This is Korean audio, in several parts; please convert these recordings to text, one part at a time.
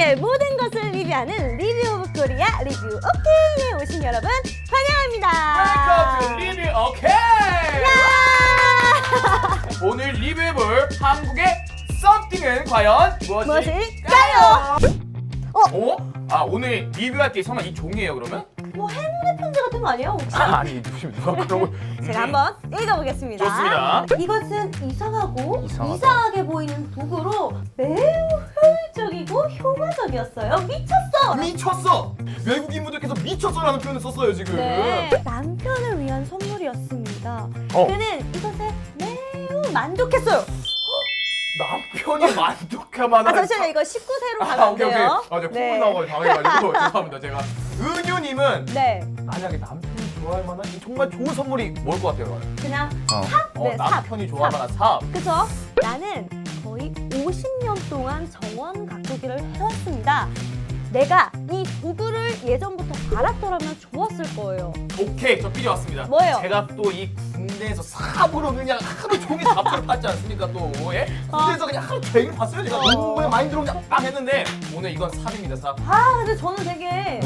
세계 모든 것을 리뷰하는 리뷰 오브 코리아 리뷰 오케이에 오신 여러분 환영합니다. 웰컴 투 리뷰 오케이! 오늘 리뷰해볼 한국의 썸띵은 과연 무엇일까요? 어? 아 오늘 리뷰할 게 설마 이 종이에요 그러면? 뭐 행운의 편지 같은 거 아니에요 혹시? 아니 누가 그런 걸 제가 한번 읽어보겠습니다. 좋습니다. 이것은 이상하고 이상하다. 이상하게 보이는 도구로 매우 효율적이고 효과적이었어요. 미쳤어! 미쳤어! 외국인분들께서 미쳤어라는 표현을 썼어요 지금. 네, 남편을 위한 선물이었습니다. 그는 이것에 매우 만족했어요. 남편이 만족할 아 잠시만요, 이거 19세로 가면 안 오케이. 돼요. 아 제가 콧물 나와가지고 당해가지고 죄송합니다 제가. 은유님은 네, 만약에 남편이 좋아할 만한 이 정말 좋은 선물이 뭘 것 같아요? 그냥 삽? 네, 삽. 남편이 좋아할 만한 삽. 그쵸? 나는 거의 50년 동안 정원 가꾸기를 해왔습니다. 내가 이 도구를 예전부터 알았더라면 좋았을 거예요. 오케이 저 삐리 왔습니다. 뭐예요? 제가 또 이 군대에서 삽으로 그냥 하루 종일 잡초를 팠지 않습니까 또 예? 군대에서 그냥 하루 종일 봤어요 제가 공부에 마인드로 그냥 빵 했는데 오늘 이건 삽입니다 삽. 아 근데 저는 되게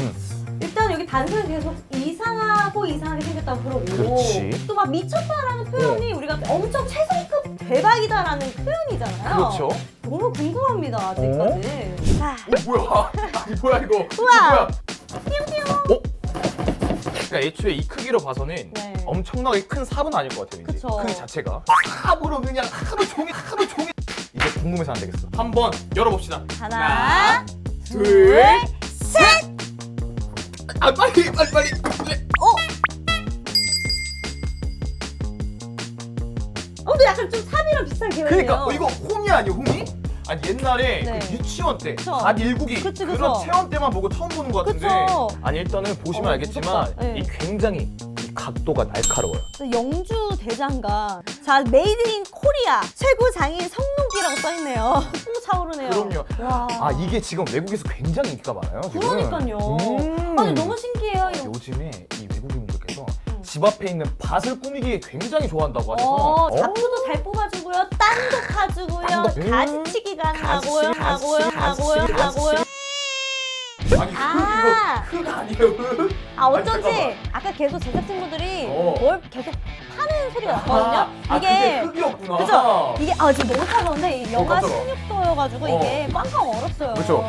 일단 여기 단서에 계속 이상하고 이상하게 생겼다고 그러고 그렇지. 또 막 미쳤다라는 표현이 우리가 엄청 최상급 대박이다라는 표현이잖아요. 그렇죠. 너무 궁금합니다 아직까지. 자, 뭐야? 아니 뭐야 이거? 우와! 어? 그러니까 애초에 이 크기로 봐서는 네. 엄청나게 큰 삽은 아닐 것 같아요. 이제. 그쵸. 크기 자체가 삽으로 그냥 하루 종일 이제 궁금해서 안 되겠어. 한번 열어봅시다. 하나, 둘, 셋! 아 빨리. 근데 약간 좀 삽이랑 비슷한 계열이에요. 그러니까 이거 홈이 아니에요 홈이? 아니 옛날에 네. 그 유치원 때, 그쵸. 갓 일국이 그치, 그런 그쵸. 체험 때만 보고 처음 보는 것 같은데 그쵸. 아니 일단은 보시면 알겠지만 무섭다. 네. 이 굉장히 이 각도가 날카로워요. 영주 대장간. 자, 메이드 인 코리아 최고 장인 성록이라고 써있네요. 또 차오르네요. 그럼요. 와. 아 이게 지금 외국에서 굉장히 인기가 많아요. 지금. 그러니까요. 아니 너무 신기해요. 이거. 요즘에 이 외국인분들께서 집 앞에 있는 밭을 꾸미기 굉장히 좋아한다고 하셔서 잡초도 잘 뽑아주고요. 땅도 파주고요. 땅도- 가지치기 가능하고요. 가지치기. 하고요. 아니 아. 흙 아니에요 흙? 아 어쩐지 잠깐만. 아까 계속 제작진분들이 어. 뭘 계속 파는 소리가 났거든요. 그게 이게 흙이었구나. 그죠? 이게 지금 너무 차가운데 이 영하 깜짝아. 16도여가지고 이게 꽝꽝 얼었어요. 그쵸.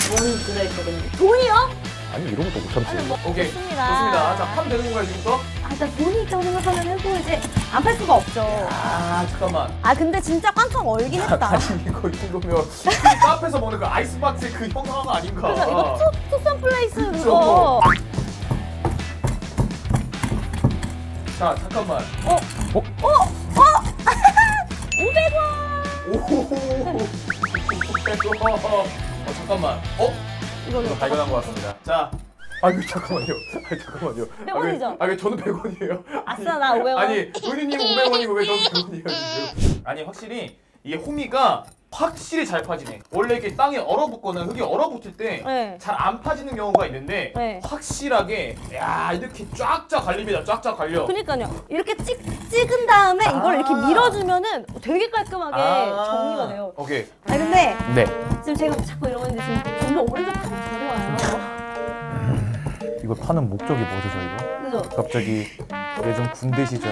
돈이 들어있거든요. 돈이요? 아니 이런 것도 못 참지. 아니, 뭐, 오케이 좋습니다. 좋습니다. 자 파면 되는 건가요 지금부터? 아, 일단 돈이 있다고 생각하면 해도 이제 안 팔 수가 없죠. 아 잠깐만. 아 근데 진짜 꽝꽝 얼긴 했다. 아니 이거 이 정도면 이 카페에서 먹는 그 아이스박스의 그 형상 아닌가? 그래서 이거 투썸 플레이스 그쵸. 그거. 자 잠깐만. 500원. 오. 잠깐만. 이걸로 발견한 것 같습니다. 자. 아니 잠깐만요. 잠깐만요. 100원이죠? 왜 저는 100원이에요? 아싸, 나 500원. 아니 은희님 500원이고 왜 저는 100원이에요 지금? 아니 확실히 이 호미가 확실히 잘 파지네. 원래 이렇게 땅에 얼어붙거나 흙이 얼어붙을 때 네. 잘 안 파지는 경우가 있는데 네. 확실하게 야 이렇게 쫙쫙 갈립니다. 쫙쫙 갈려. 그니까요. 이렇게 찍은 다음에 이걸 이렇게 아. 밀어주면은 되게 깔끔하게 정리가 돼요. 오케이. 아니 근데 네. 지금 제가 자꾸 이러고 있는데 지금 오늘 오른쪽 팔이 저리 와요. 이걸 파는 목적이 뭐죠, 저희가? 그죠? 갑자기 예전 군대 시절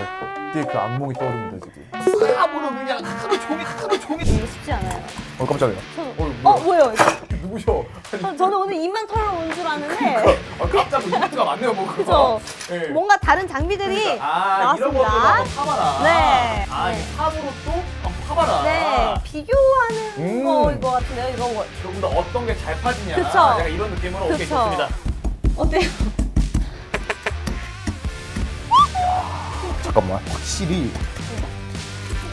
때 그 악몽이 떠오릅니다, 지금. 삽으로 그냥 하루 종일. 이거 쉽지 않아요. 깜짝이야. 뭐예요? 이거? 누구셔? 저는 오늘 입만 털러 온 줄 아는데 아, 깜짝 이벤트가 많네요, 뭐 그거. 그죠? 네. 뭔가 다른 장비들이 아, 이런 것도 나왔습니다. 한번 파봐라. 네. 아, 네. 이 삽으로 또 한번 파봐라. 네, 비교하는 거인 것 같은데요, 이거 뭐. 조금 더 어떤 게 잘 파지냐. 그쵸. 약간 이런 느낌으로 오케이 그쵸. 좋습니다. 어때요? 잠깐만. 확실히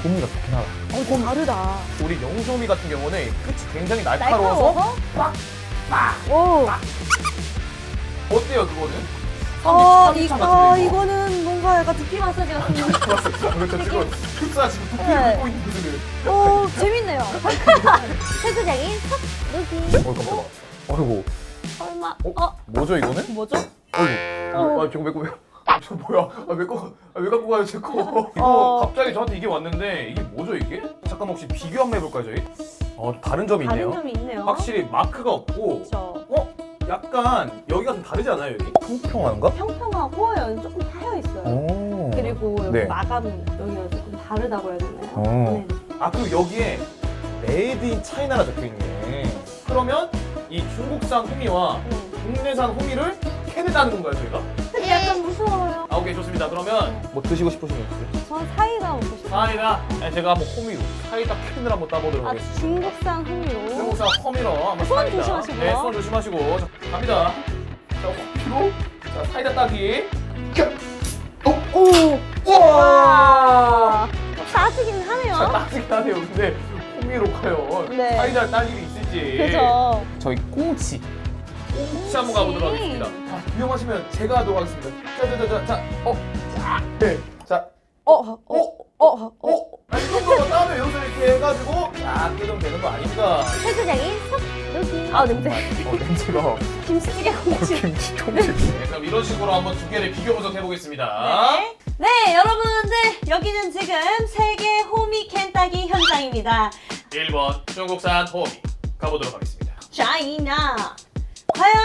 호미가 좋긴 하다. 좀 다르다. 우리 영소미 같은 경우는 끝이 굉장히 날카로워서 날카로워서? 오. 어때요 그거는? 이거는 뭔가 약간 두피 마사지 같은 느낌. 그렇죠 지금 흡사 지금 두피를 네. 긁고 있는 모습을. 재밌네요. 세부적인 속 누기. 깜짝아. 어이구. 설마 뭐죠 이거는? 뭐죠? 어이구. 아 저거 저 뭐야? 왜 갖고 가요 제 거? 이거 어. 갑자기 저한테 이게 왔는데 이게 뭐죠 이게? 잠깐 혹시 비교 한번 해볼까요 저희? 다른 점이 있네요. 다른 점이 있네요. 확실히 마크가 없고. 그렇죠. 약간 여기가 좀 다르지 않아요 여기? 평평한가? 평평하고 여기 조금 파여 있어요. 오. 그리고 여기 네. 마감 여기가 조금 다르다고 해야 되나요? 어. 네. 아 그리고 여기에 메이드 인 차이나가 적혀있네. 그러면 이 중국산 호미와 국내산 호미를 캐내다는 건가요 저희가? 근데 약간 무서워요. 아 오케이 좋습니다. 그러면 뭐 드시고 싶으신 거 있어요? 전 사이다 먹고 싶어요. 사이다. 제가 한번 호미로 사이다 캔을 한번 따보도록 아 하겠습니다. 중국산 호미로. 중국산 호미로 한번 손 사이다. 조심하시고요. 네, 손 조심하시고 자, 갑니다. 자 호미로 자 사이다 따기. 오. 와. 따지긴 하네요. 자 따지긴 하네요. 근데 호미로 과연 네. 사이다를 딸 일이 있을지. 그죠. 저희 꽁치. 꽁치 한번 가보도록 하겠습니다. 자, 위험하시면 제가 하도록 하겠습니다. 네. 자, 이 정도만 따면 여기서 이렇게 해가지고, 끓으면 되는 거 아닙니다. 세부적인 속 아 냄새. 냄새가. 김치찌개 꽁치. 김치, 꽁치. 네, 그럼 이런 식으로 한번 두 개를 비교 분석 해보겠습니다. 네, 여러분들 여기는 지금 세계 호미 캔 따기 현장입니다. 1번 중국산 호미 가보도록 하겠습니다. 차이나 과연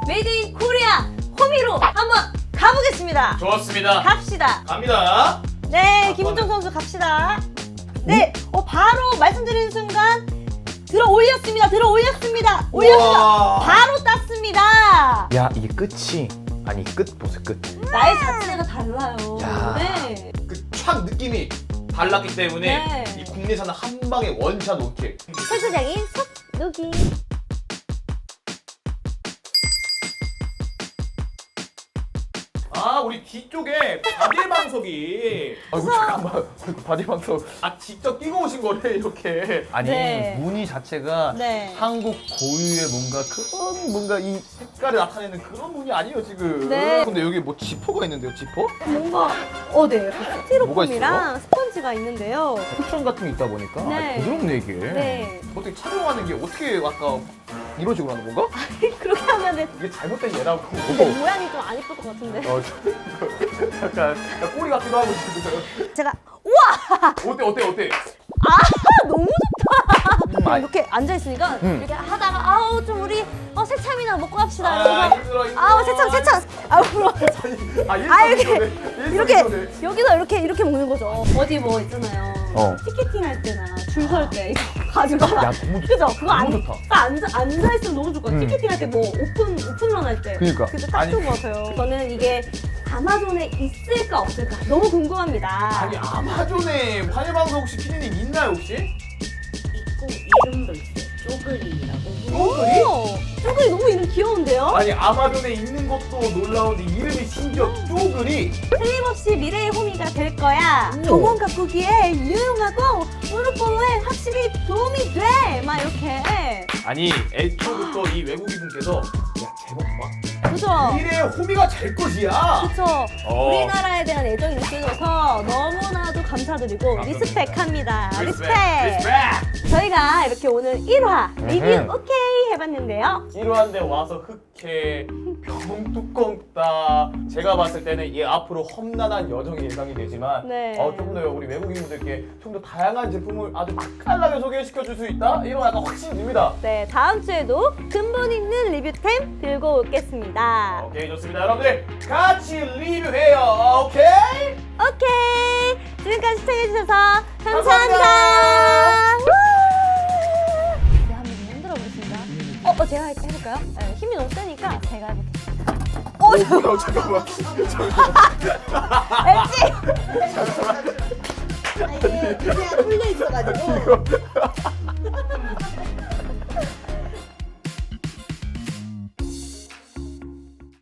메이드 인 코리아 호미로 한번 가보겠습니다. 좋습니다. 갑시다. 갑니다. 네, 김은정 선수 갑시다. 네, 바로 말씀드리는 순간 들어 올렸습니다. 올렸습니다. 우와. 바로 땄습니다. 야 이게 끝이 아니 끝 보세요 끝. 나의 자체가 달라요. 야. 네. 그 촥 느낌이 달랐기 때문에 네. 이 국내산은 한 방에 원샷 원킬. 세부적인 속 누기. 아 우리 뒤쪽에 바디방석이 아이고 잠깐만 바디방석 직접 끼고 오신 거래 이렇게 아니 네. 무늬 자체가 네. 한국 고유의 뭔가 그런 뭔가 이 색깔을 나타내는 그런 무늬 아니에요 지금. 네. 근데 여기 뭐 지퍼가 있는데요 지퍼? 뭔가 네. 뭐가 스티로폼이랑 스펀지가 있는데요. 쿠션 같은 게 있다 보니까 네. 부드럽네 이게. 네. 어떻게 촬영하는 게 어떻게 아까 이런 식으로 하는 건가? 그렇게 하면은 이게 잘못된 예라고. 근데 모양이 좀 안 이쁠 것 같은데. 약간 꼬리 같기도 하고 지금. 제가 우와 어때? 너무 좋다. 아, 이렇게 앉아 있으니까 이렇게 하다가 아우 좀 우리 새참이나 먹고 갑시다. 힘들어. 아우 새참. 아우 부러워. 이렇게 이렇게 먹는 거죠. 어디 뭐 있잖아요. 티켓팅 할 때나 줄 설 때 가지고 야 너무 그죠? 그거 너무 좋다. 앉아 있으면 너무 좋고 티켓팅 할 때 뭐 오픈런 할 때. 그니까. 그때 딱 좋은 것 같아요. 저는 이게 아마존에 있을까 없을까 너무 궁금합니다. 아니 아마존에 화요방송 혹시 피디님 있나요 혹시? 있고 이름도 있어요. 쪼그리라고. 쪼그리 너무 이름 귀여운데요? 아니 아마존에 있는 것도 놀라운데 이름이 심지어 쪼그리. 틀림없이 미래의 호미가 될 거야. 정원 가꾸기에 유용하고 무릎 보호에 확실히 도움이 돼. 막 이렇게. 아니 애초부터 이 외국인분께서 야 제목 봐. 그죠? 미래의 호미가 될 것이야. 그쵸? 우리나라에 대한 애정이 느껴져서 너무나도 감사드리고 리스펙합니다. 리스펙! 저희가 이렇게 오늘 1화 리뷰 오케이 해봤는데요. 1화인데 와서 흑해 병뚜껑 따. 제가 봤을 때는 이 앞으로 험난한 여정이 예상이 되지만 네. 조금 더 우리 외국인분들께 좀 더 다양한 제품을 아주 맛깔나게 소개시켜 줄 수 있다. 이런 약간 확신이 듭니다. 네, 다음 주에도 근본 있는 리뷰템 들고 오겠습니다. 오케이 좋습니다. 여러분들 같이 리뷰해요. 오케이? 오케이! 지금까지 시청해주셔서 감사합니다. 감사합니다. 우! 네, 한번 좀 흔들어 보겠습니다. 제가 해볼까요? 네, 힘이 너무 세니까 제가 해볼게요. 뭐야 잠깐만. 알지? 이게 그냥 풀려 있어가지고.